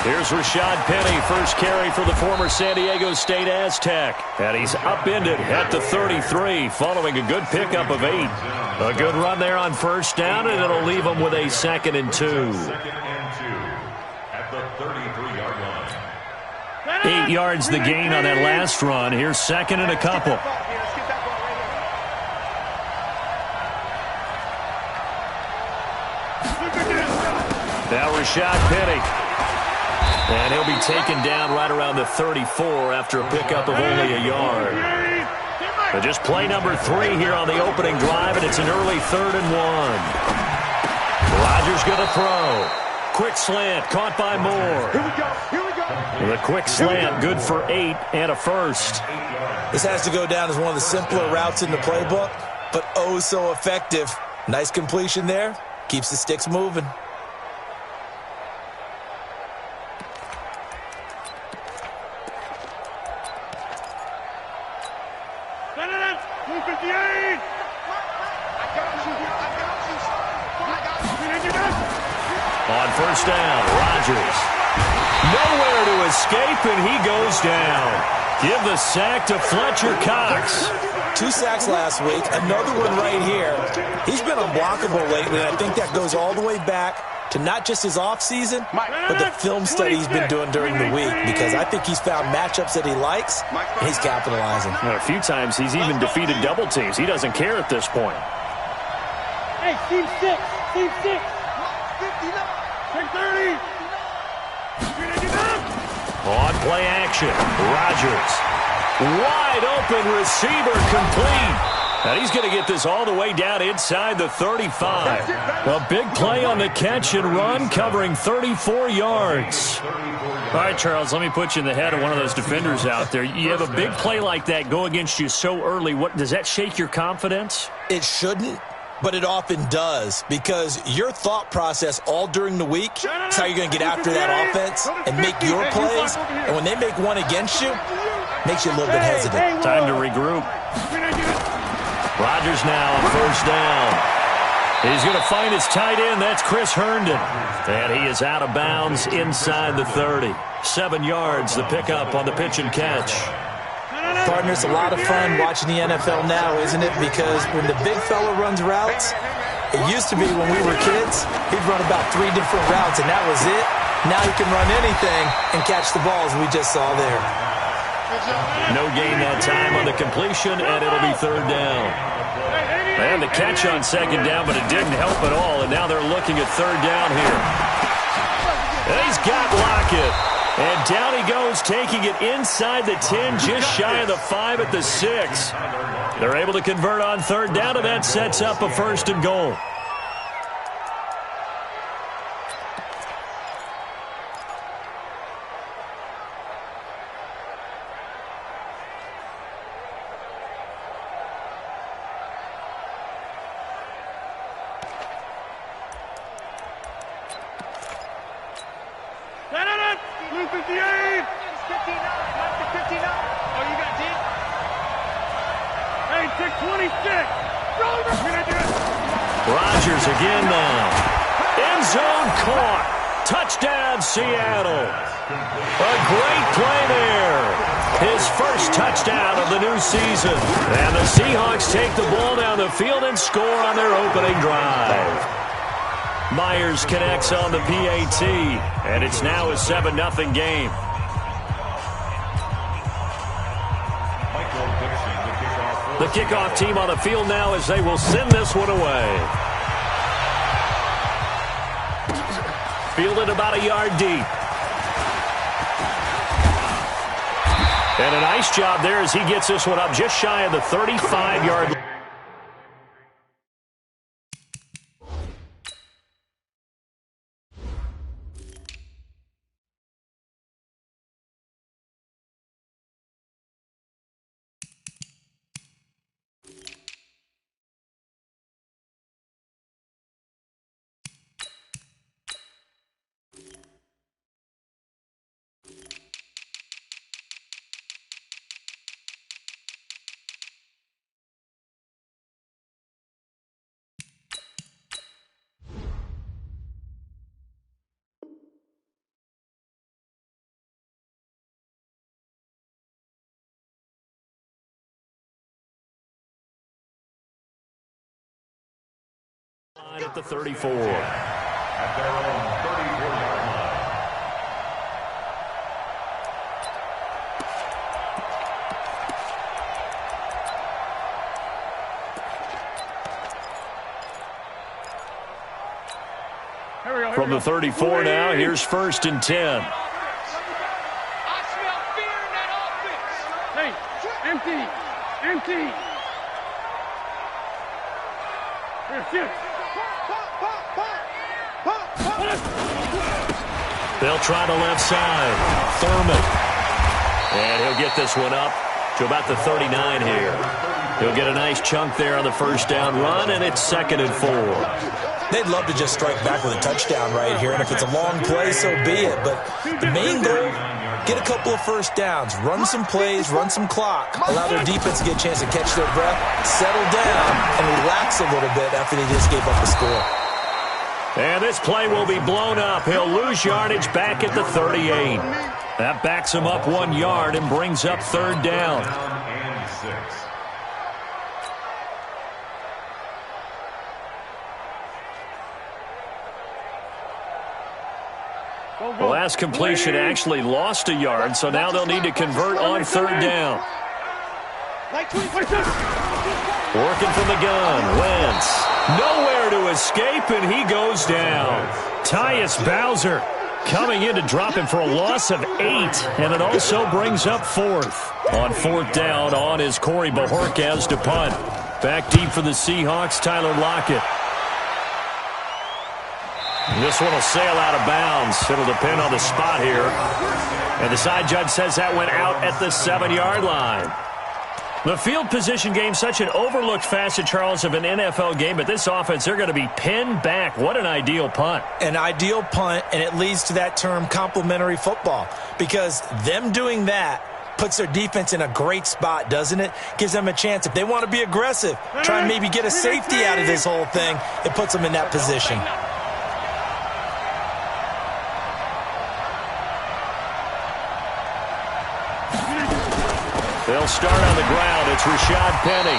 Here's Rashad Penny, first carry for the former San Diego State Aztec. And he's upended at the 33, following a good pickup of 8. A good run there on first down, and it'll leave him with a 2nd and 2. At the 33-yard line. 8 yards the gain on that last run. Here's 2nd and a couple. Now Rashad Penny. And he'll be taken down right around the 34 after a pickup of only a yard. But just play number 3 here on the opening drive, and it's an early 3rd and 1. Rodgers going to throw. Quick slant, caught by Moore. The quick slant, good for 8 and a first. This has to go down as one of the simpler routes in the playbook, but oh so effective. Nice completion there. Keeps the sticks moving. On first down, Rodgers. Nowhere to escape, and he goes down. Give the sack to Fletcher Cox. 2 sacks last week, another one right here. He's been unblockable lately, and I think that goes all the way back to not just his offseason, but the film study he's been doing during the week, because I think he's found matchups that he likes, and he's capitalizing. A few times he's even defeated double teams. He doesn't care at this point. Hey, team 6, team 6. 30. On play action, Rodgers. Wide open receiver, complete. And he's going to get this all the way down inside the 35. A big play on the catch and run, covering 34 yards. All right, Charles, let me put you in the head of one of those defenders out there. You have a big play like that go against you so early. What does that shake your confidence? It shouldn't, but it often does, because your thought process all during the week is how you're going to get after that offense and make your plays. And when they make one against you, makes you a little bit hesitant. Time to regroup. Rodgers now on first down. He's going to find his tight end. That's Chris Herndon. And he is out of bounds inside the 30. 7 yards, the pickup on the pitch and catch. Partner, it's a lot of fun watching the NFL now, isn't it? Because when the big fella runs routes, it used to be when we were kids, he'd run about 3 different routes, and that was it. Now he can run anything and catch the balls we just saw there. No gain that time on the completion, and it'll be 3rd down. And the catch on 2nd down, but it didn't help at all, and now they're looking at 3rd down here. And he's got Lockett. And down he goes, taking it inside the 10, just shy of the 5 at the 6. They're able to convert on 3rd down, and that sets up a 1st and goal. Blue 58! 59! Mark the 59! Oh, you got D? Hey, take 26! Rodgers again now. End zone caught. Touchdown, Seattle. A great play there. His first touchdown of the new season. And the Seahawks take the ball down the field and score on their opening drive. Myers connects on the PAT, and it's now a 7-0 game. The kickoff team on the field now as they will send this one away. Fielded about a yard deep. And a nice job there as he gets this one up just shy of the 35-yard line. At the 34. At their own 34-yard line. From the 34 now, here's 1st and 10. I smell fear in that offense. Hey, empty. Here, They'll try the left side. Thurman. And he'll get this one up to about the 39 here. He'll get a nice chunk there on the first down run, and it's 2nd and 4. They'd love to just strike back with a touchdown right here, and if it's a long play, so be it. But the main goal, get a couple of first downs, run some plays, run some clock, allow their defense to get a chance to catch their breath, settle down, and relax a little bit after they just gave up the score. And this play will be blown up. He'll lose yardage back at the 38. That backs him up 1 yard and brings up 3rd down. And 6. The last completion actually lost a yard, so now they'll need to convert on 3rd down. Working from the gun, Wentz. Nowhere to escape, and he goes down. Tyus Bowser coming in to drop him for a loss of 8, and it also brings up 4th. On 4th down, on is Corey Bojorquez to punt. Back deep for the Seahawks, Tyler Lockett. This one will sail out of bounds. It'll depend on the spot here. And the side judge says that went out at the 7-yard line. The field position game, such an overlooked facet, Charles, of an NFL game, but this offense, they're going to be pinned back. What an ideal punt. An ideal punt, and it leads to that term complementary football, because them doing that puts their defense in a great spot, doesn't it? Gives them a chance. If they want to be aggressive, try and maybe get a safety out of this whole thing, it puts them in that position. They'll start on the ground. It's Rashad Penny.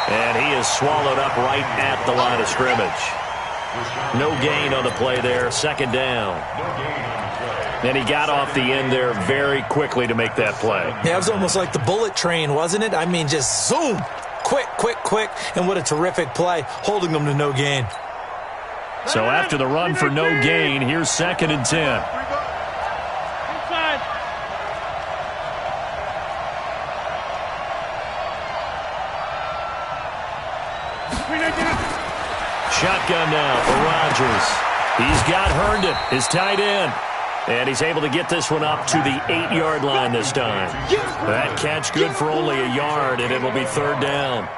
And he is swallowed up right at the line of scrimmage. No gain on the play there. 2nd down. And he got off the end there very quickly to make that play. Yeah, it was almost like the bullet train, wasn't it? I mean, just zoom. Quick. And what a terrific play, holding them to no gain. So after the run for no gain, here's 2nd and 10. Shotgun now for Rodgers. He's got Herndon, his tight end. And he's able to get this one up to the 8-yard line this time. That catch good for only a yard, and it'll be 3rd down.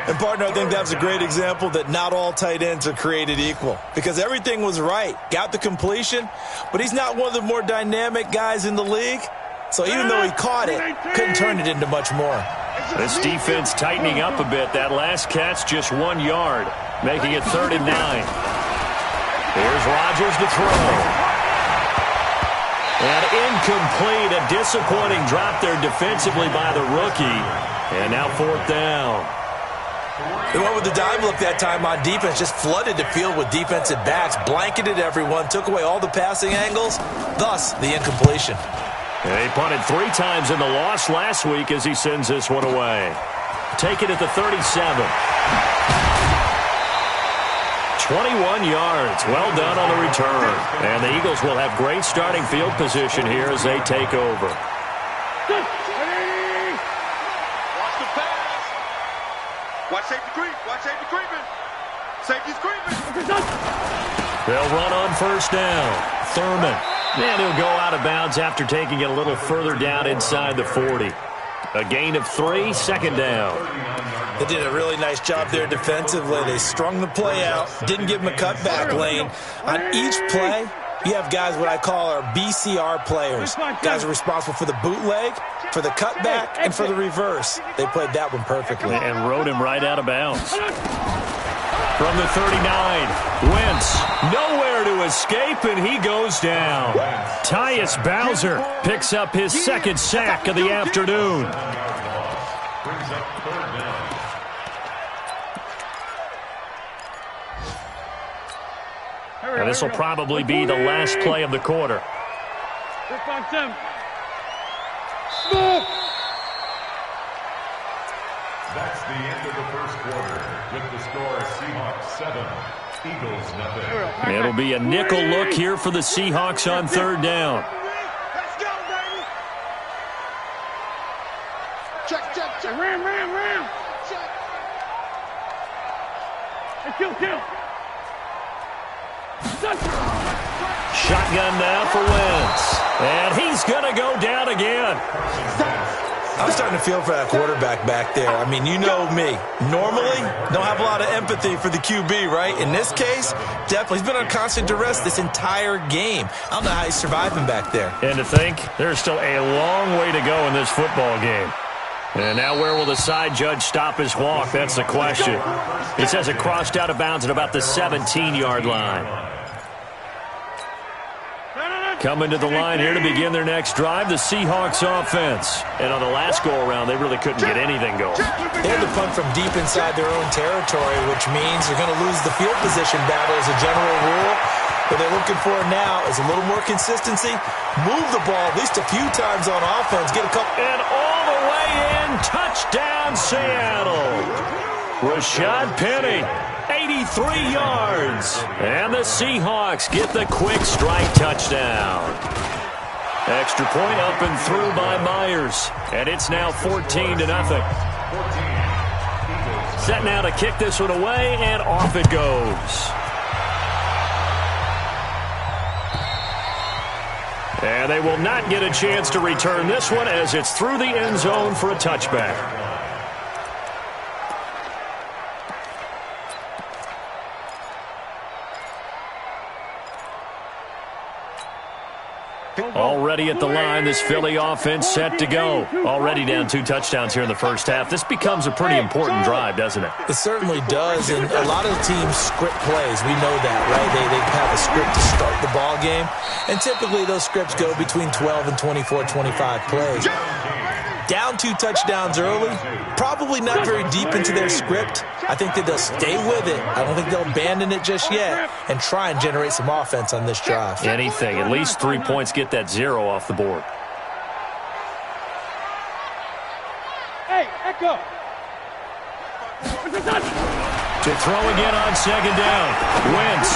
And, partner, I think that was a great example that not all tight ends are created equal, because everything was right. Got the completion, but he's not one of the more dynamic guys in the league. So even though he caught it, couldn't turn it into much more. This defense tightening up a bit. That last catch just 1 yard, making it 3rd and 9. Here's Rodgers to throw. And incomplete. A disappointing drop there defensively by the rookie. And now 4th down. They went with the dime look that time on defense, just flooded the field with defensive backs, blanketed everyone, took away all the passing angles, thus the incompletion. And he punted 3 times in the loss last week as he sends this one away. Take it at the 37. 21 yards. Well done on the return. And the Eagles will have great starting field position here as they take over. Watch the pass. Watch safety creep. Watch safety creeping. Safety's creeping. They'll run on 1st down. Thurman. And he'll go out of bounds after taking it a little further down inside the 40. A gain of 3, 2nd down. They did a really nice job there defensively. They strung the play out, didn't give him a cutback lane. On each play, you have guys what I call our BCR players. Guys are responsible for the bootleg, for the cutback, and for the reverse. They played that one perfectly. And rode him right out of bounds. From the 39, Wentz, nowhere to escape, and he goes down. Tyus Bowser picks up his 2nd sack of the afternoon. Brings up 3rd down. And this will probably be the last play of the quarter. That's the end of the first quarter. With the score, Seahawks 7, Eagles nothing. It'll be a nickel look here for the Seahawks on third down. Let's go, baby. Check, check, check. Ram. Check. Hey, kill. Shotgun now for Wentz. And he's going to go down again. I'm starting to feel for that quarterback back there. I mean, you know me. Normally, don't have a lot of empathy for the QB, right? In this case, definitely. He's been on constant duress this entire game. I don't know how he's surviving back there. And to think, there's still a long way to go in this football game. And now where will the side judge stop his walk? That's the question. It says it crossed out of bounds at about the 17-yard line. Coming to the line here to begin their next drive, the Seahawks offense. And on the last go-around, they really couldn't get anything going. They had to punt from deep inside their own territory, which means they're going to lose the field position battle as a general rule. What they're looking for now is a little more consistency. Move the ball at least a few times on offense. Get a couple. And all the way in, touchdown Seattle. Rashad Penny, 83 yards. And the Seahawks get the quick strike touchdown. Extra point up and through by Myers. And it's now 14-0. Set now to kick this one away, and off it goes. And they will not get a chance to return this one as it's through the end zone for a touchback. Already at the line, this Philly offense set to go. Already down 2 touchdowns here in the first half. This becomes a pretty important drive, doesn't it? It certainly does, and a lot of teams script plays. We know that, right? They have a script to start the ball game, and typically those scripts go between 12 and 24, 25 plays. Down 2 touchdowns early, probably not very deep into their script. I think that they'll stay with it. I don't think they'll abandon it just yet and try and generate some offense on this drive. Anything. At least 3 points, get that 0 off the board. Hey, Echo. To throw again on second down. Wentz.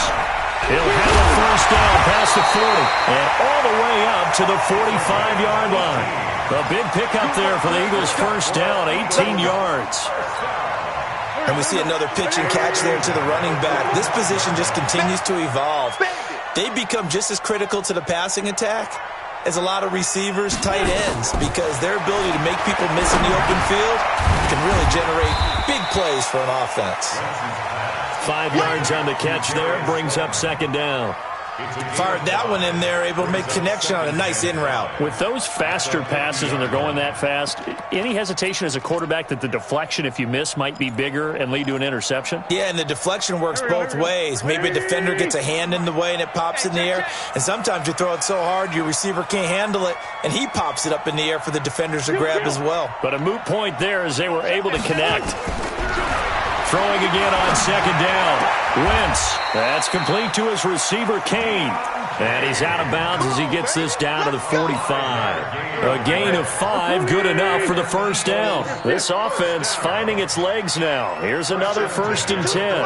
He'll have a first down past the 40 and all the way up to the 45-yard line. A big pickup there for the Eagles' first down, 18 yards. And we see another pitch and catch there to the running back. This position just continues to evolve. They become just as critical to the passing attack as a lot of receivers, tight ends, because their ability to make people miss in the open field can really generate big plays for an offense. 5 yards on the catch there, brings up second down. Fired that one in there, able to make connection on a nice in route. With those faster passes when they're going that fast, any hesitation as a quarterback that the deflection, if you miss, might be bigger and lead to an interception? Yeah, and the deflection works both ways. Maybe a defender gets a hand in the way and it pops in the air, and sometimes you throw it so hard your receiver can't handle it, and he pops it up in the air for the defenders to grab as well. But a moot point there as they were able to connect. Throwing again on second down. Wentz. That's complete to his receiver, Kane. And he's out of bounds as he gets this down to the 45. A gain of 5, good enough for the first down. This offense finding its legs now. Here's another 1st and 10.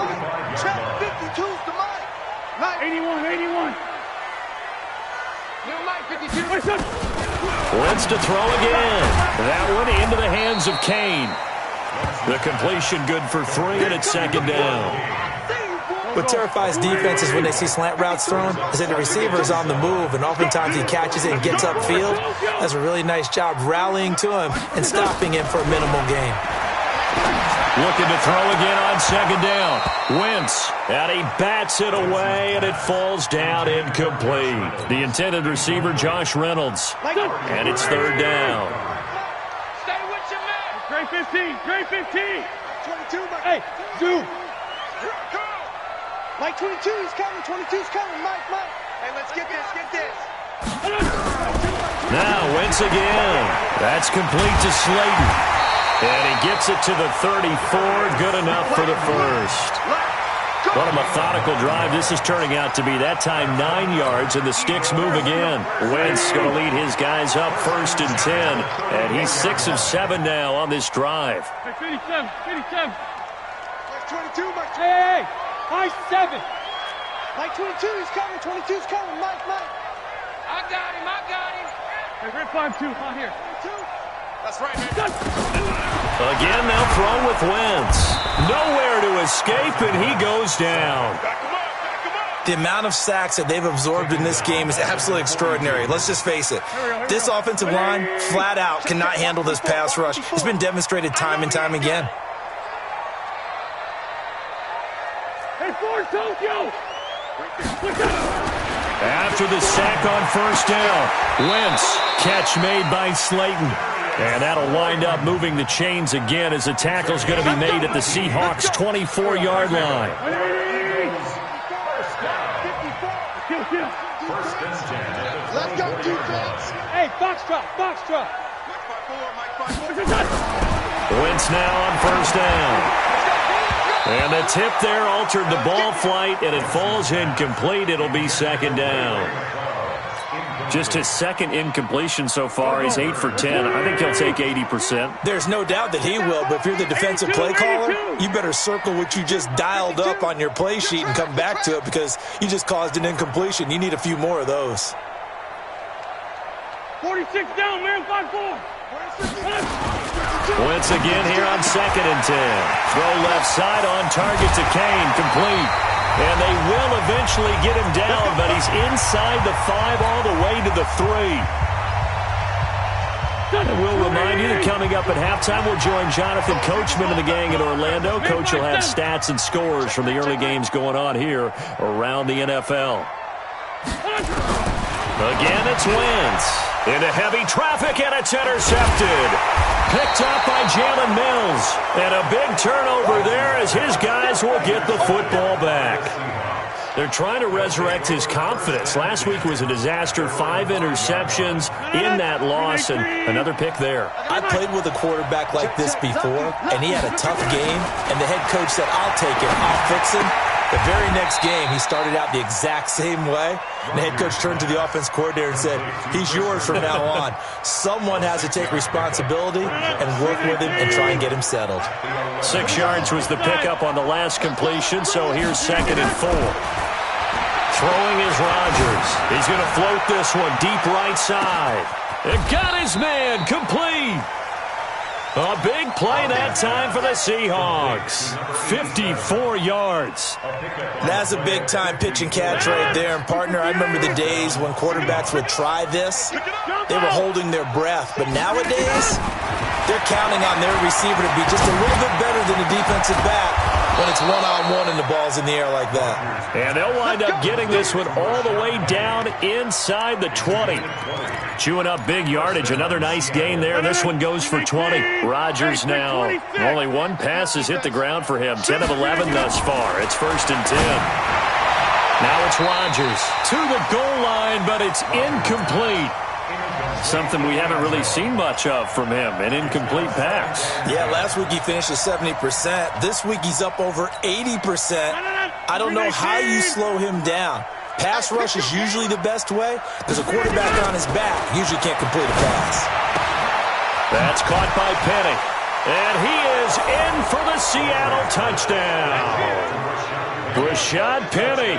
Check 52's the mic. 81. Wentz to throw again. That one into the hands of Kane. The completion good for 3, and it's second down. What terrifies defenses when they see slant routes thrown is that the receiver is on the move, and oftentimes he catches it and gets upfield. Does a really nice job rallying to him and stopping him for a minimal gain. Looking to throw again on second down. Wentz, and he bats it away, and it falls down incomplete. The intended receiver, Josh Reynolds. And it's third down. Gray 15. 22, Mike. Hey, Zoom. Mike 22's coming. 22's coming. Mike. Hey, let's get this. Now Wentz again. That's complete to Slayton. And he gets it to the 34. Good enough for the first. What a methodical drive. This is turning out to be, that time, 9 yards, and the sticks move again. Wentz going to lead his guys up 1st and 10, and he's 6 of 7 now on this drive. Hey, 57, 57. Mike 22, Mike. Hey, Mike 7. Mike 22, he's coming. 22's coming. Mike. I got him. Hey, we're 5-2 on here. 2. That's right, man. Again, they'll throw with Wentz. Nowhere to escape, and he goes down. The amount of sacks that they've absorbed in this game is absolutely extraordinary. Let's just face it. This offensive line, flat out, cannot handle this pass rush. It's been demonstrated time and time again. Hey, Ford, Tokyo. After the sack on 1st down, Wentz, catch made by Slayton. And that'll wind up moving the chains again as the tackle's going to be made at the Seahawks' 24-yard line. Let's go, defense. Hey, box drop. Wentz now on 1st down. And the tip there altered the ball flight, and it falls incomplete. It'll be 2nd down. Just his 2nd incompletion so far. He's 8 for 10. I think he'll take 80%. There's no doubt that he will, but if you're the defensive play caller, you better circle what you just dialed up on your play sheet and come back to it because you just caused an incompletion. You need a few more of those. 46 down, man. 5-4. Wentz again here on 2nd and 10. Throw left side on target to Kane. Complete. And they will eventually get him down, but he's inside the 5 all the way to the 3. And we'll remind you that coming up at halftime, we'll join Jonathan Coachman and the gang in Orlando. Coach will have stats and scores from the early games going on here around the NFL. Again, it's Wentz. Into heavy traffic, and it's intercepted. Picked up by Jalen Mills. And a big turnover there as his guys will get the football back. They're trying to resurrect his confidence. Last week was a disaster. 5 interceptions in that loss, and another pick there. I played with a quarterback like this before, and he had a tough game, and the head coach said, I'll take it, I'll fix him. The very next game, he started out the exact same way, and the head coach turned to the offense coordinator and said, he's yours from now on. Someone has to take responsibility and work with him and try and get him settled. 6 yards was the pickup on the last completion, so here's 2nd and 4. Throwing is Rodgers. He's going to float this one deep right side. And got his man complete. A big play that time for the Seahawks. 54 yards. That's a big-time pitch and catch right there. And, partner, I remember the days when quarterbacks would try this. They were holding their breath. But nowadays, they're counting on their receiver to be just a little bit better than the defensive back when it's one-on-one and the ball's in the air like that. And they'll wind up getting this one all the way down inside the 20. Chewing up big yardage. Another nice gain there. This one goes for 20. Rodgers now. Only one pass has hit the ground for him. 10 of 11 thus far. It's 1st and 10. Now it's Rodgers to the goal line, but it's incomplete. Something we haven't really seen much of from him, an incomplete pass. Yeah, last week he finished at 70%. This week he's up over 80%. I don't know how you slow him down. Pass rush is usually the best way. There's a quarterback on his back. Usually can't complete a pass. That's caught by Penny. And he is in for the Seattle touchdown. Rashad Penny.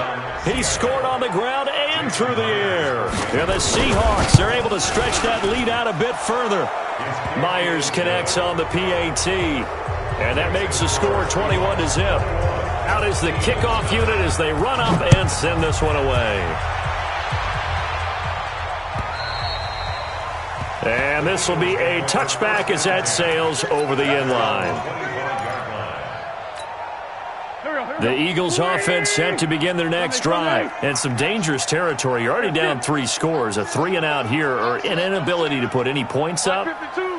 He scored on the ground and through the air. And the Seahawks are able to stretch that lead out a bit further. Myers connects on the PAT. And that makes the score 21-0. Out is the kickoff unit as they run up and send this one away. And this will be a touchback as that sails over the end line. The Eagles offense set to begin their next drive. And some dangerous territory. You're already down 3 scores. A 3-and-out here or an inability to put any points up.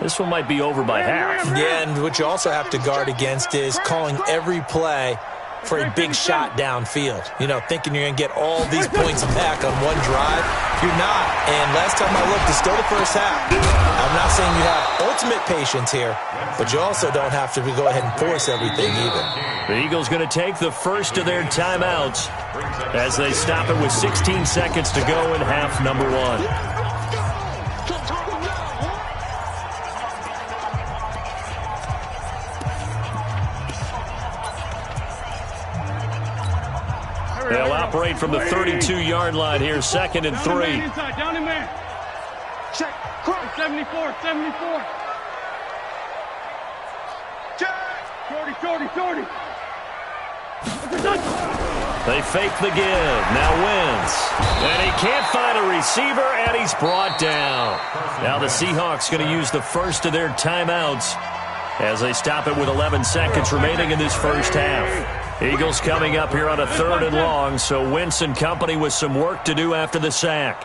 This one might be over by half. Yeah, and what you also have to guard against is calling every play for a big shot downfield. You know, thinking you're going to get all these points back on one drive. You're not. And last time I looked, it's still the first half. I'm not saying you have ultimate patience here, but you also don't have to go ahead and force everything either. The Eagles going to take the first of their timeouts as they stop it with 16 seconds to go in half number one. They'll operate from the 32-yard line here, 2nd and 3. Down in man. Check. 74. Jordy. They fake the give. Now Wentz. And he can't find a receiver, and he's brought down. Now the Seahawks going to use the first of their timeouts as they stop it with 11 seconds remaining in this first half. Eagles coming up here on a 3rd and long, so Wentz and company with some work to do after the sack.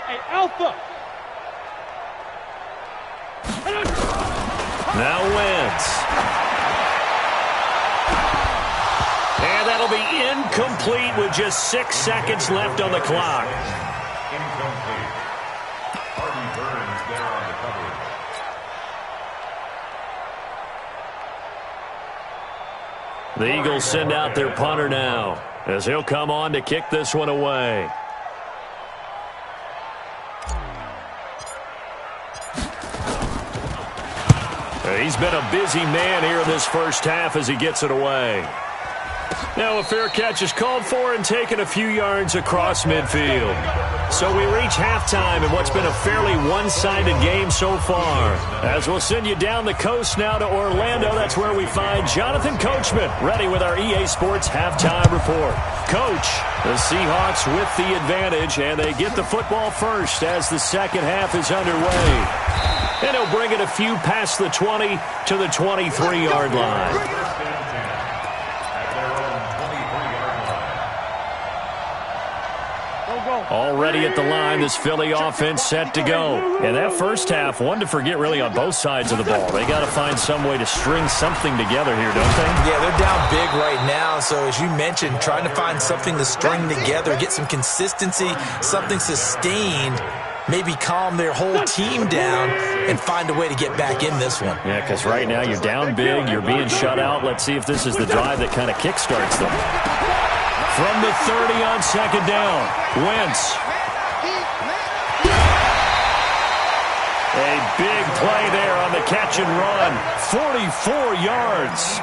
Hey, Alpha. Now Wentz. And that'll be incomplete with just 6 seconds left on the clock. Incomplete. Hardy Burns there on the coverage. The Eagles send out their punter now as he'll come on to kick this one away. He's been a busy man here in this first half as he gets it away. Now a fair catch is called for and taken a few yards across midfield. So we reach halftime in what's been a fairly one-sided game so far. As we'll send you down the coast now to Orlando, that's where we find Jonathan Coachman ready with our EA Sports halftime report. Coach, the Seahawks with the advantage, and they get the football first as the second half is underway. And he'll bring it a few past the 20 to the 23-yard line. Already at the line, this Philly offense set to go. And that first half, one to forget really on both sides of the ball. They got to find some way to string something together here, don't they? Yeah, they're down big right now. So as you mentioned, trying to find something to string together, get some consistency, something sustained, maybe calm their whole team down and find a way to get back in this one. Yeah, because right now you're down big, you're being shut out. Let's see if this is the drive that kind of kickstarts them. From the 30 on second down, Wentz. A big play there on the catch and run. 44 yards.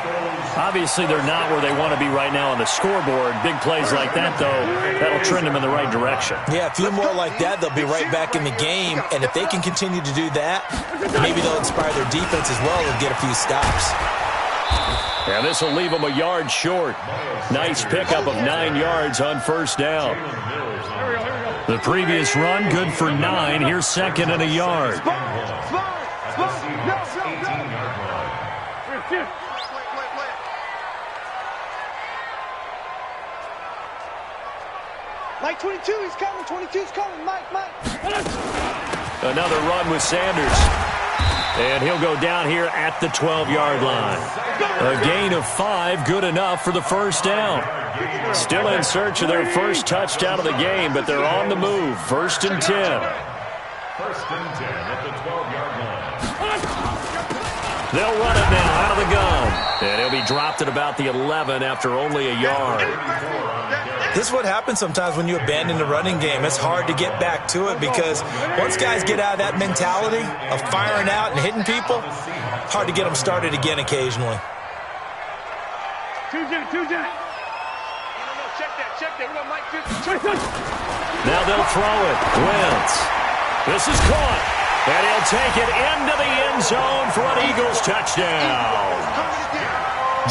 Obviously, they're not where they want to be right now on the scoreboard. Big plays like that, though, that'll trend them in the right direction. Yeah, a few more like that, they'll be right back in the game. And if they can continue to do that, maybe they'll inspire their defense as well and get a few stops. And this will leave them a yard short. Nice pickup of 9 yards on first down. The previous run, good for 9. Here's second and a yard. Mike 22, he's coming. 22's coming. Mike. Another run with Sanders. And he'll go down here at the 12-yard line. A gain of 5, good enough for the first down. Still in search of their first touchdown of the game, but they're on the move. 1st and 10. 1st and 10 at the 12-yard line. They'll run it now out of the gun. And he'll be dropped at about the 11 after only a yard. This is what happens sometimes when you abandon the running game. It's hard to get back to it because once guys get out of that mentality of firing out and hitting people, it's hard to get them started again occasionally. Two jet. Check that. We got Mike 2. Now they'll throw it. Wentz. This is caught. And he'll take it into the end zone for an Eagles touchdown.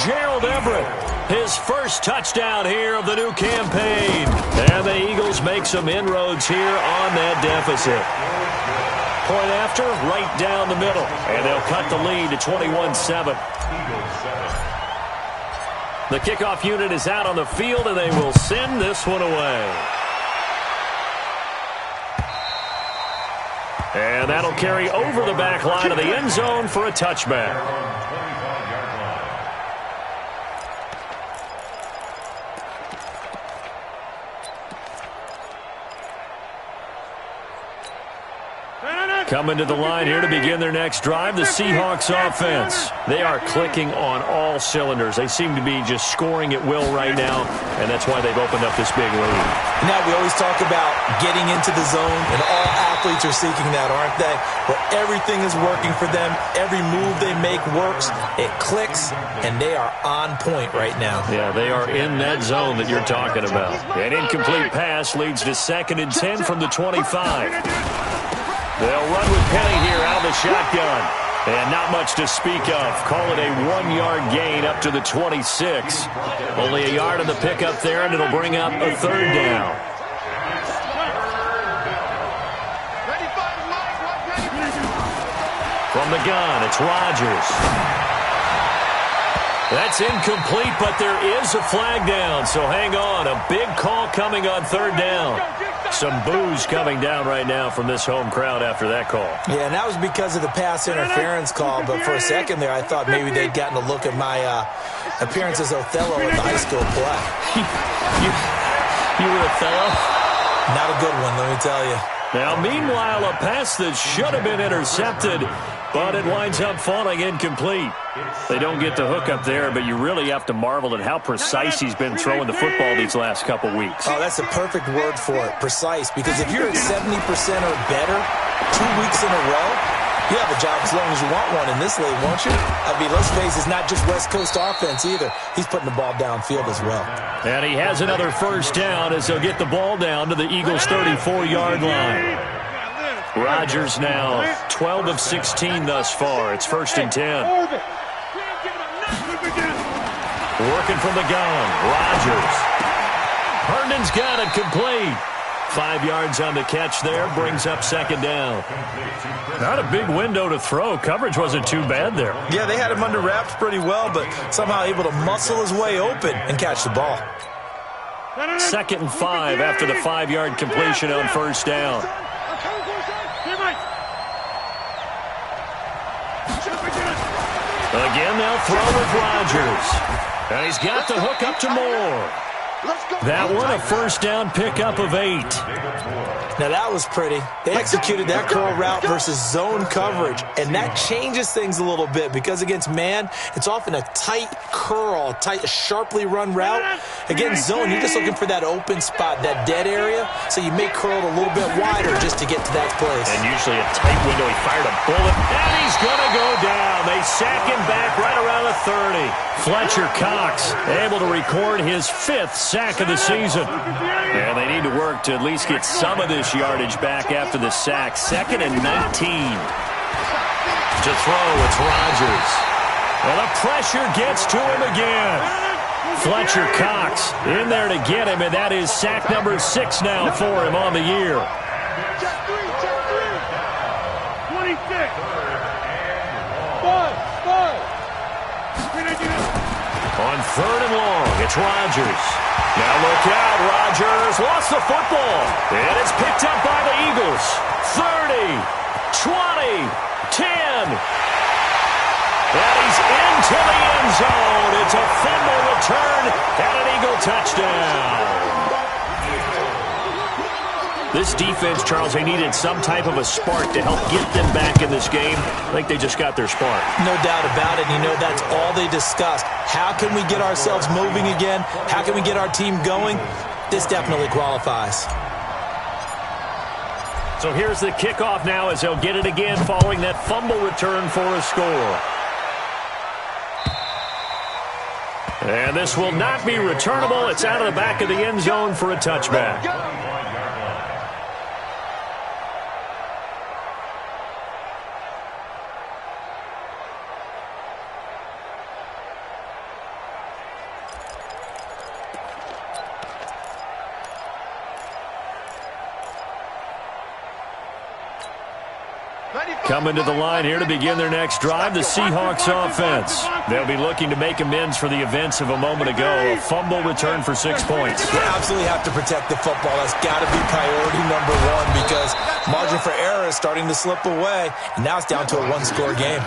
Gerald Everett, his first touchdown here of the new campaign. And the Eagles make some inroads here on that deficit. Point after, right down the middle. And they'll cut the lead to 21-7. The kickoff unit is out on the field, and they will send this one away. And that'll carry over the back line of the end zone for a touchback. Coming to the line here to begin their next drive, the Seahawks offense. They are clicking on all cylinders. They seem to be just scoring at will right now, and that's why they've opened up this big lead. Now, we always talk about getting into the zone, and all athletes are seeking that, aren't they? Where everything is working for them. Every move they make works. It clicks, and they are on point right now. Yeah, they are in that zone that you're talking about. An incomplete pass leads to 2nd and 10 from the 25. They'll run with Penny here out of the shotgun. And not much to speak of. Call it a 1-yard gain up to the 26. Only a yard on the pickup there, and it'll bring up a 3rd down. From the gun, it's Rodgers. That's incomplete, but there is a flag down, so hang on. A big call coming on 3rd down. Some boos coming down right now from this home crowd after that call. Yeah, and that was because of the pass interference call, but for a second there I thought maybe they'd gotten a look at my appearance as Othello in the high school play. You were Othello? Not a good one, let me tell you. Now, meanwhile, a pass that should have been intercepted, but it winds up falling incomplete. They don't get the hook up there, but you really have to marvel at how precise he's been throwing the football these last couple weeks. Oh, that's a perfect word for it, precise, because if you're at 70% or better 2 weeks in a row, you have a job as long as you want one in this league, won't you? I mean, let's face it, it's not just West Coast offense either. He's putting the ball downfield as well. And he has another 1st down as they'll get the ball down to the Eagles' 34-yard line. Rodgers now 12 of 16 thus far. It's 1st and 10. Working from the gun, Rodgers. Herndon's got it complete. 5 yards on the catch there, brings up 2nd down. Not a big window to throw. Coverage wasn't too bad there. Yeah, they had him under wraps pretty well, but somehow able to muscle his way open and catch the ball. 2nd and 5 after the 5-yard completion on 1st down. Again, they'll throw with Rodgers. And he's got the hook up to Moore. That one, a 1st down pickup of 8. Now, that was pretty. They executed that curl route versus zone coverage, and that changes things a little bit because against man, it's often a tight curl, tight, sharply run route. Against zone, you're just looking for that open spot, that dead area, so you may curl it a little bit wider just to get to that place. And usually a tight window. He fired a bullet, and he's going to go down. They sack him back right around the 30. Fletcher Cox able to record his 5th sack of the season. And they need to work to at least get some of this yardage back after the sack. 2nd and 19. To throw, it's Rodgers. Well, the pressure gets to him again. Fletcher Cox in there to get him, and that is sack number 6 now for him on the year. 26. On 3rd and long, it's Rodgers. Now look out, Rodgers lost the football. And it's picked up by the Eagles. 30, 20, 10. And he's into the end zone. It's a fumble return and an Eagle touchdown. This defense, Charles, they needed some type of a spark to help get them back in this game. I think they just got their spark. No doubt about it. You know, that's all they discussed. How can we get ourselves moving again? How can we get our team going? This definitely qualifies. So here's the kickoff now as they'll get it again following that fumble return for a score. And this will not be returnable. It's out of the back of the end zone for a touchback. Coming to the line here to begin their next drive, the Seahawks offense. They'll be looking to make amends for the events of a moment ago. A fumble return for 6 points. You absolutely have to protect the football. That's got to be priority number one because margin for error is starting to slip away, and now it's down to a one-score game.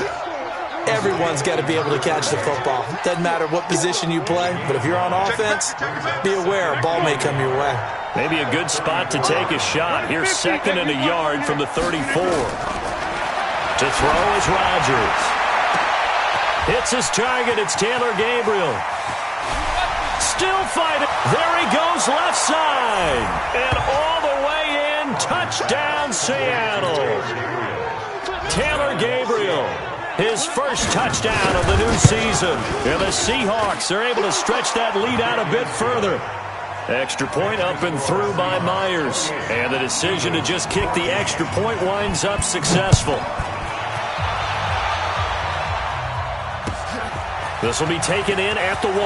Everyone's got to be able to catch the football. Doesn't matter what position you play, but if you're on offense, be aware a ball may come your way. Maybe a good spot to take a shot. Here's 2nd and a yard from the 34. To throw is Rodgers. Hits his target. It's Taylor Gabriel. Still fighting. There he goes left side. And all the way in. Touchdown, Seattle. Taylor Gabriel. His first touchdown of the new season. And the Seahawks are able to stretch that lead out a bit further. Extra point up and through by Myers. And the decision to just kick the extra point winds up successful. This will be taken in at the 1.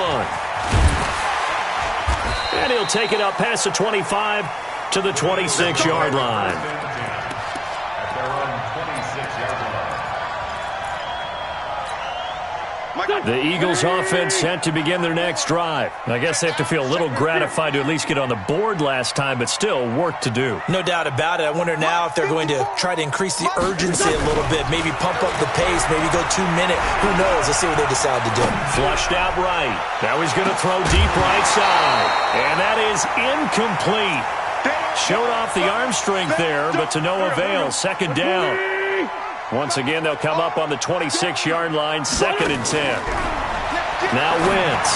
And he'll take it up past the 25 to the 26-yard line. The Eagles offense set to begin their next drive. I guess they have to feel a little gratified to at least get on the board last time, but still work to do. No doubt about it. I wonder now if they're going to try to increase the urgency a little bit, maybe pump up the pace, maybe go 2 minute. Who knows? Let's see what they decide to do. Flushed out right. Now he's going to throw deep right side. And that is incomplete. Showed off the arm strength there, but to no avail. 2nd down. Once again, they'll come up on the 26-yard line, 2nd and 10. Now Wentz.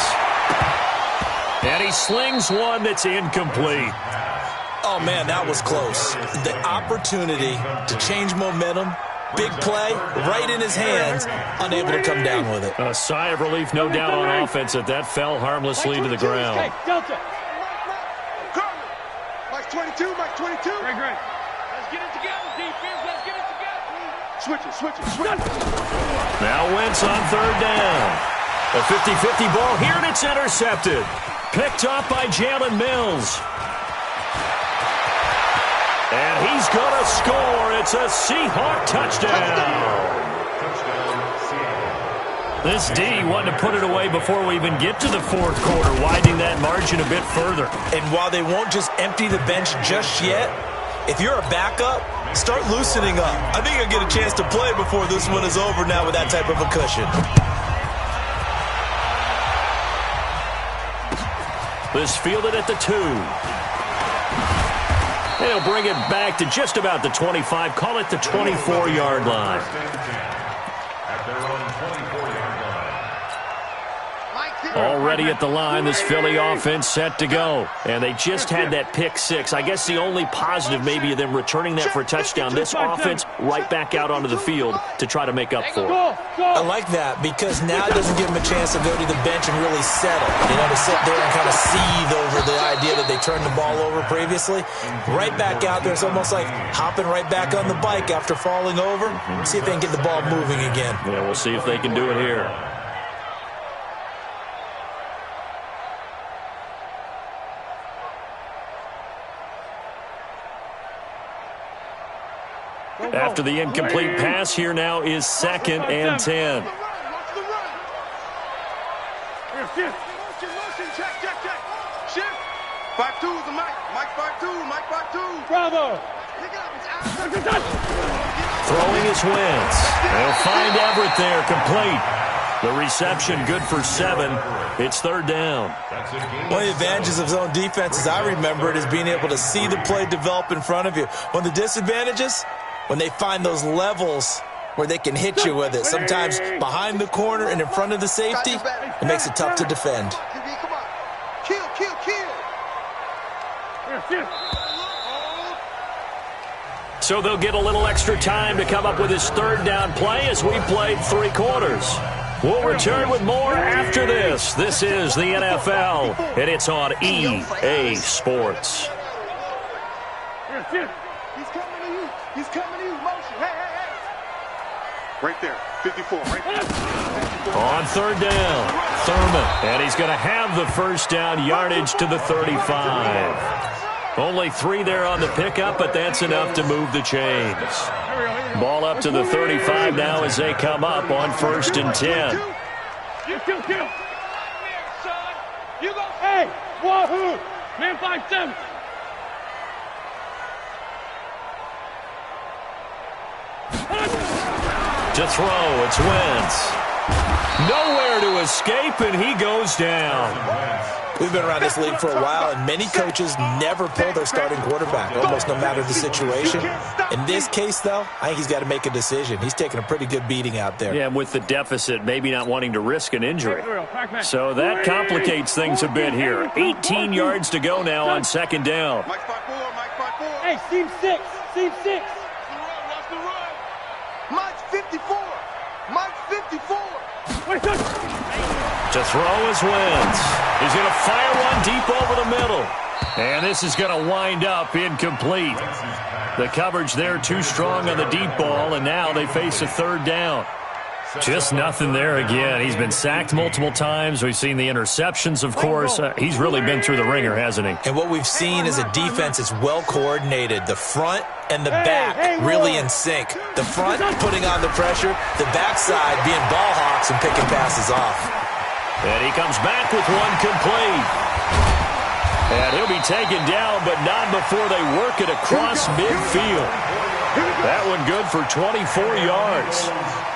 And he slings one that's incomplete. Oh, man, that was close. The opportunity to change momentum, big play, right in his hands, unable to come down with it. A sigh of relief, no doubt, on offense that that fell harmlessly to the ground. Delta. Mike 22, Mike 22. Great. Let's get it together, defense. Let's get it together. Switch it. Now Wentz on 3rd down. A 50-50 ball here, and it's intercepted. Picked off by Jalen Mills. And he's going to score. It's a Seahawk touchdown. This D wanted to put it away before we even get to the 4th quarter, widening that margin a bit further. And while they won't just empty the bench just yet, if you're a backup, start loosening up. I think you'll get a chance to play before this one is over now with that type of a cushion. This fielded at the 2. They'll bring it back to just about the 25. Call it the 24-yard line. At their own 24-yard line. Already at the line, this Philly offense set to go. And they just had that pick 6. I guess the only positive maybe of them returning that for a touchdown. This offense right back out onto the field to try to make up for it. I like that because now it doesn't give them a chance to go to the bench and really settle. You know, to sit there and kind of seethe over the idea that they turned the ball over previously. Right back out there, it's almost like hopping right back on the bike after falling over. See if they can get the ball moving again. Yeah, we'll see if they can do it here. After the incomplete pass, here now is 2nd and 10. Motion, check. Shift. 5-2's the Mike. Mike 5-2, Mike 5-2. Bravo. Throwing his Wentz. They'll find Everett there, complete. The reception good for 7. It's 3rd down. One of the advantages of zone defense, as I remember it, is being able to see the play develop in front of you. One of the disadvantages, when they find those levels where they can hit you with it. Sometimes behind the corner and in front of the safety, it makes it tough to defend. Come on. Kill. So they'll get a little extra time to come up with his 3rd down play as we played 3 quarters. We'll return with more after this. This is the NFL, and it's on EA Sports. He's coming to you. Motion. Hey. Right there. 54. Right there. 54. On 3rd down, Thurman. And he's going to have the 1st down, yardage to the 35. Only 3 there on the pickup, but that's enough to move the chains. Ball up to the 35 now as they come up on 1st and 10. You go. Hey, wahoo! Man 5-7. To throw, it's Wentz. Nowhere to escape, and he goes down. We've been around this league for a while, and many coaches never pull their starting quarterback, almost no matter the situation. In this case, though, I think he's got to make a decision. He's taking a pretty good beating out there. Yeah, and with the deficit, maybe not wanting to risk an injury. So that complicates things a bit here. 18 yards to go now on 2nd down. Hey, seam 6. Seam 6. Mike's 54. Mike's 54. To throw is Wentz. He's going to fire one deep over the middle. And this is going to wind up incomplete. The coverage there too strong on the deep ball, and now they face a 3rd down. Just nothing there again. He's been sacked multiple times. We've seen the interceptions, of course. He's really been through the ringer, hasn't he? And what we've seen is a defense that's well coordinated. The front and the back really in sync. The front putting on the pressure, the backside being ball hawks and picking passes off. And he comes back with one complete. And he'll be taken down, but not before they work it across midfield. That one good for 24 yards.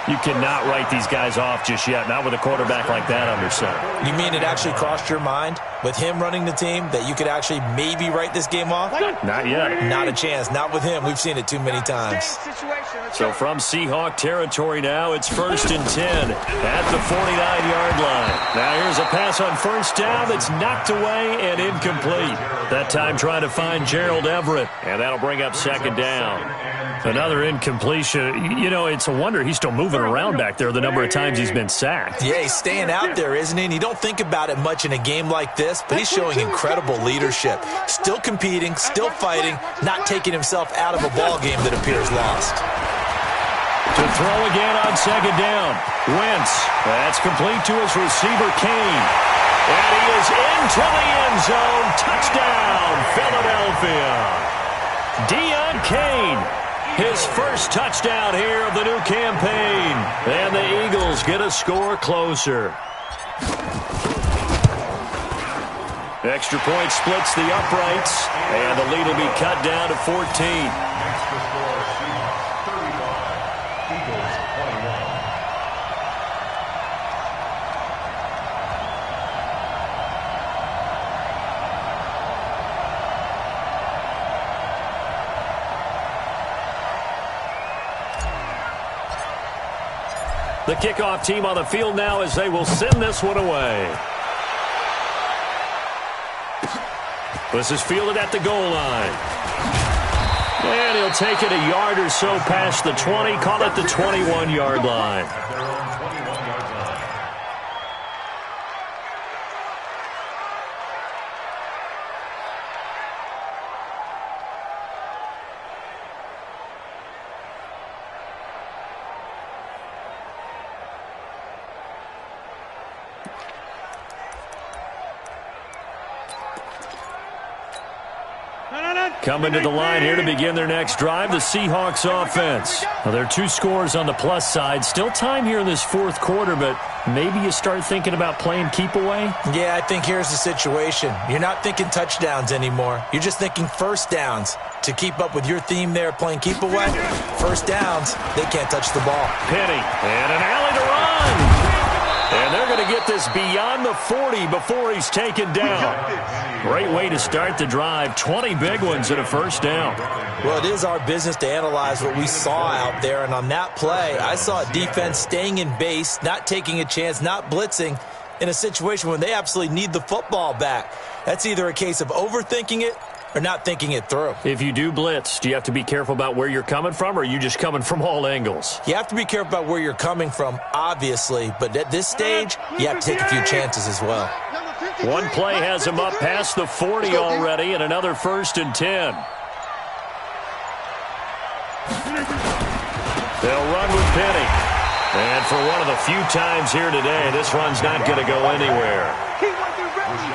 You cannot write these guys off just yet, not with a quarterback like that under center. You mean it actually crossed your mind with him running the team that you could actually maybe write this game off? Not yet. Not a chance. Not with him. We've seen it too many times. So from Seahawk territory now, it's 1st and 10 at the 49-yard line. Now here's a pass on 1st down that's knocked away and incomplete. That time trying to find Gerald Everett, and that'll bring up 2nd down. Another incompletion. You know, it's a wonder he's still moving around back there the number of times he's been sacked. Yeah, he's staying out there, isn't he? And you don't think about it much in a game like this, but he's showing incredible leadership. Still competing, still fighting, not taking himself out of a ball game that appears lost. To throw again on 2nd down. Wentz. That's complete to his receiver, Kane. And he is into the end zone. Touchdown, Philadelphia. Deon Kane. His first touchdown here of the new campaign. And the Eagles get a score closer. Extra point splits the uprights. And the lead will be cut down to 14. Next to score, Seahawks 35, Eagles 21. The kickoff team on the field now as they will send this one away. This is fielded at the goal line. And he'll take it a yard or so past the 20, call it the 21-yard line. At their own 21-yard line. Coming to the line here to begin their next drive, the Seahawks offense. Well, there are 2 scores on the plus side. Still time here in this 4th quarter, but maybe you start thinking about playing keep away? Yeah, I think here's the situation. You're not thinking touchdowns anymore. You're just thinking 1st downs. To keep up with your theme there, playing keep away, 1st downs, they can't touch the ball. Penny, and an alley to run. And they're going to get this beyond the 40 before he's taken down. Great way to start the drive. 20 big ones and a 1st down. Well, it is our business to analyze what we saw out there. And on that play, I saw a defense staying in base, not taking a chance, not blitzing in a situation when they absolutely need the football back. That's either a case of overthinking it or not thinking it through. If you do blitz, do you have to be careful about where you're coming from, or are you just coming from all angles? You have to be careful about where you're coming from, obviously, but at this stage, you have to take a few chances as well. One play has him up past the 40 already, and another 1st and 10. They'll run with Penny. And for one of the few times here today, this run's not going to go anywhere.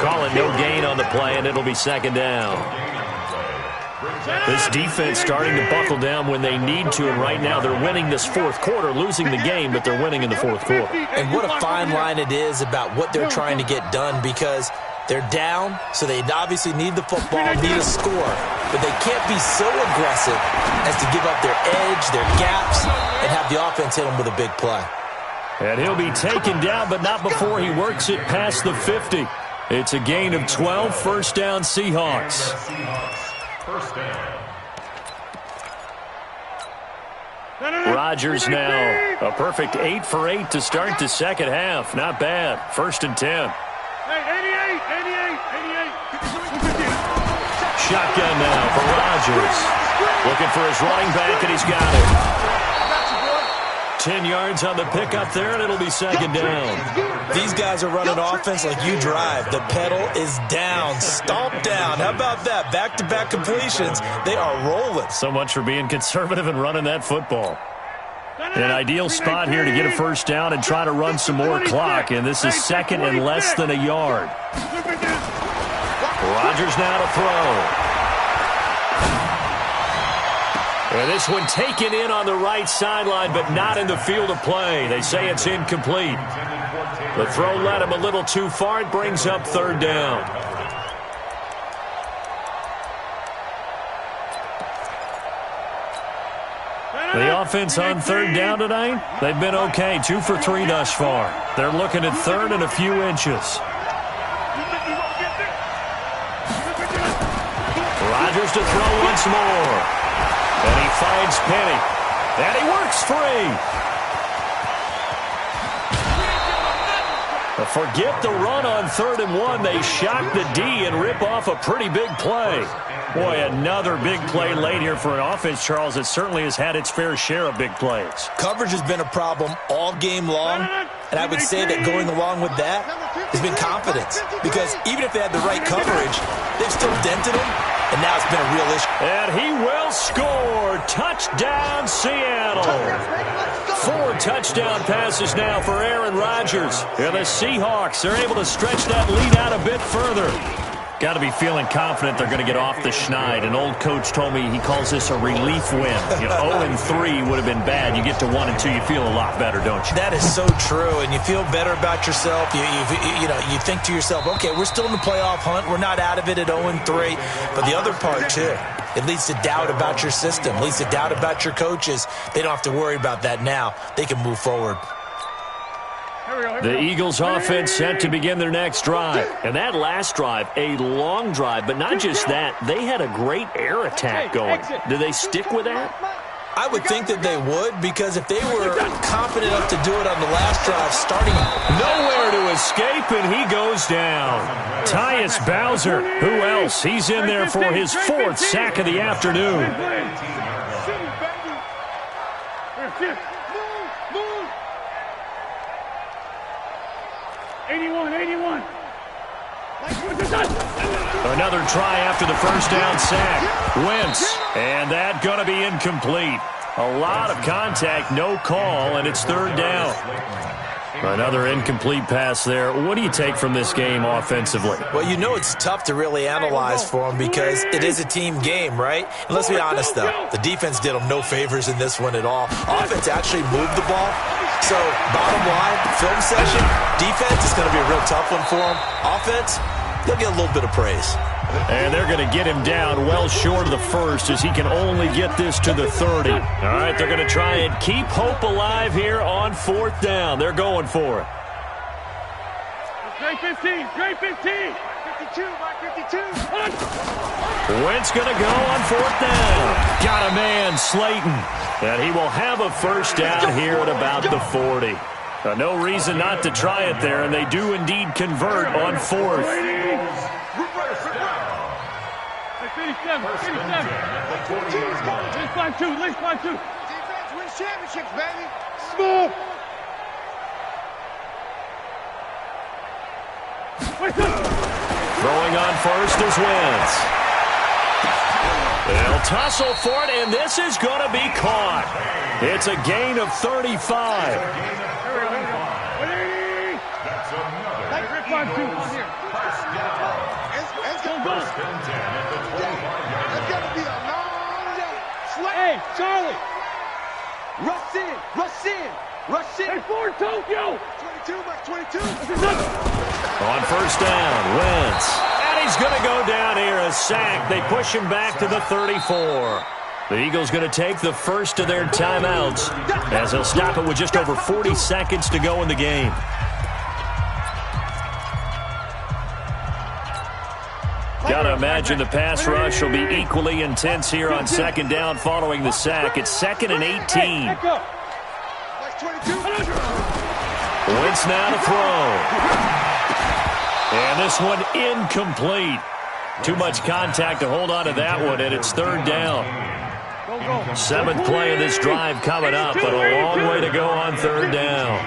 Calling no gain on the play, and it'll be 2nd down. This defense starting to buckle down when they need to, and right now they're winning this fourth quarter, losing the game, but they're winning in the fourth quarter. And what a fine line it is about what they're trying to get done, because they're down, so they obviously need the football, need a score, but they can't be so aggressive as to give up their edge, their gaps, and have the offense hit them with a big play. And he'll be taken down, but not before he works it past the 50. It's a gain of 12, first down Seahawks. First down. Rodgers now a perfect 8 for 8 to start the second half. Not bad. 1st and 10. Hey, 88. Shotgun now for Rodgers. Looking for his running back, and he's got it. 10 yards on the pickup there, and it'll be second down. These guys are running offense like you drive. The pedal is down, stomped down. How about that? Back-to-back completions. They are rolling. So much for being conservative and running that football. An ideal spot here to get a first down and try to run some more clock, and this is second and less than a yard. Rodgers now to throw. And this one taken in on the right sideline, but not in the field of play. They say it's incomplete. The throw led him a little too far. It brings up third down. The offense on third down tonight, they've been okay. 2 for 3 thus far. They're looking at third and a few inches. Rodgers to throw once more. And he finds Penny. And he works free. Forget the run on 3rd and 1. They shock the D and rip off a pretty big play. Boy, another big play late here for an offense, Charles, that certainly has had its fair share of big plays. Coverage has been a problem all game long, and I would say that going along with that has been confidence, because even if they had the right coverage, they've still dented them, and now it's been a real issue. And he will score. Touchdown, Seattle. 4 touchdown passes now for Aaron Rodgers. And the Seahawks are able to stretch that lead out a bit further. Got to be feeling confident they're going to get off the schneid. An old coach told me he calls this a relief win. 0-3 would have been bad. You get to 1 and 2, you feel a lot better, don't you? That is so true, and you feel better about yourself. You think to yourself, okay, we're still in the playoff hunt. We're not out of it at 0-3. But the other part, too, it leads to doubt about your system, leads to doubt about your coaches. They don't have to worry about that now. They can move forward. The Eagles offense set to begin their next drive. And that last drive, a long drive, but not just that. They had a great air attack going. Do they stick with that? I would think that they would, because if they were confident enough to do it on the last drive, starting nowhere to escape, and he goes down. Tyus Bowser, who else? He's in there for his 4th sack of the afternoon. 81. Another try after the first down sack. Wentz, and that going to be incomplete. A lot of contact, no call, and it's 3rd down. Another incomplete pass there. What do you take from this game offensively? Well, you know it's tough to really analyze for them because it is a team game, right? And let's be honest, though. The defense did them no favors in this one at all. Offense actually moved the ball. So, bottom line, film session, defense is going to be a real tough one for them. Offense, they'll get a little bit of praise. And they're going to get him down well short of the first, as he can only get this to the 30. All right, they're going to try and keep hope alive here on 4th down. They're going for it. Great 15. 52, Mike, 52. Wentz going to go on 4th down. Got a man, Slayton. And he will have a first down here at about the 40. No reason not to try it there, and they do indeed convert on 4th. 87. Let's find two. Defense wins championships, baby. Smooth. Throwing on first is Wentz. They'll tussle for it, and this is going to be caught. It's a gain of 35. That's another. That's got to be a Charlie. Rush in. Rush in. Rush in. Hey, forward, Tokyo. 22, Mike, 22. On first down, Wentz. And he's going to go down here, a sack. They push him back to the 34. The Eagles going to take the first of their timeouts as they'll stop it with just over 40 seconds to go in the game. Got to imagine the pass rush will be equally intense here on second down following the sack. It's 2nd and 18. Wentz now to throw. And this one incomplete. Too much contact to hold on to that one, and it's 3rd down. 7th play of this drive coming up, but a long way to go on 3rd down.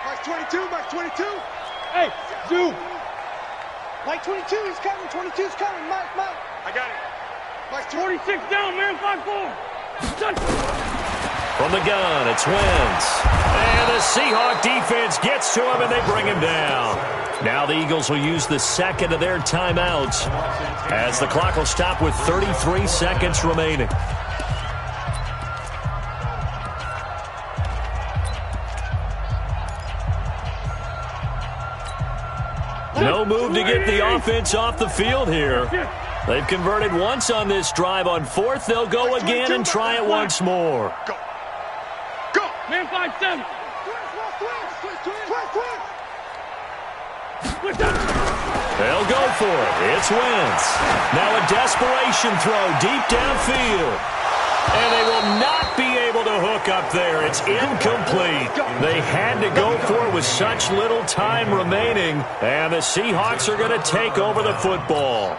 Mike 22, Mike 22. Hey, Zoo. Mike 22, he's coming. 22's coming. Mike. I got it. Mike 46 down, man. 5-4. From the gun, it's Wentz. And the Seahawk defense gets to him, and they bring him down. Now the Eagles will use the second of their timeouts as the clock will stop with 33 seconds remaining. No move to get the offense off the field here. They've converted once on this drive. On 4th, they'll go again and try it once more. Go. Man, 5-7. They'll go for it. It's Wentz. Now a desperation throw deep downfield. And they will not be able to hook up there. It's incomplete. They had to go for it with such little time remaining. And the Seahawks are going to take over the football.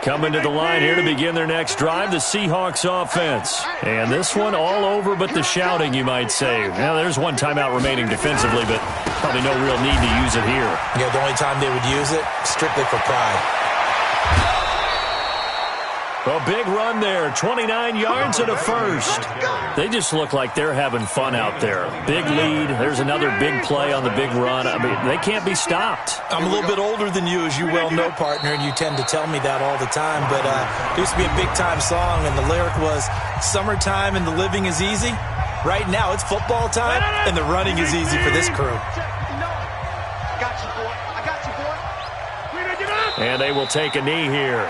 Coming to the line here to begin their next drive, the Seahawks offense. And this one all over but the shouting, you might say. Now, there's one timeout remaining defensively, but probably no real need to use it here. Yeah, the only time they would use it, strictly for pride. A big run there, 29 yards and a first. They just look like they're having fun out there. Big lead. There's another big play on the big run. I mean, they can't be stopped. I'm a little bit older than you, as you well know, partner, and you tend to tell me that all the time. But there used to be a big-time song, and the lyric was, "Summertime and the living is easy." Right now, it's football time, and the running is easy for this crew. I got you, boy. I got you, boy. And they will take a knee here.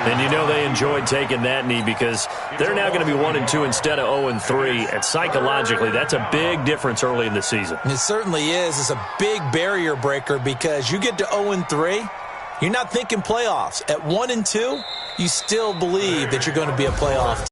And you know they enjoyed taking that knee because they're now going to be 1-2 instead of 0-3. And psychologically, that's a big difference early in the season. It certainly is. It's a big barrier breaker because you get to 0-3, you're not thinking playoffs. At 1-2, you still believe that you're going to be a playoff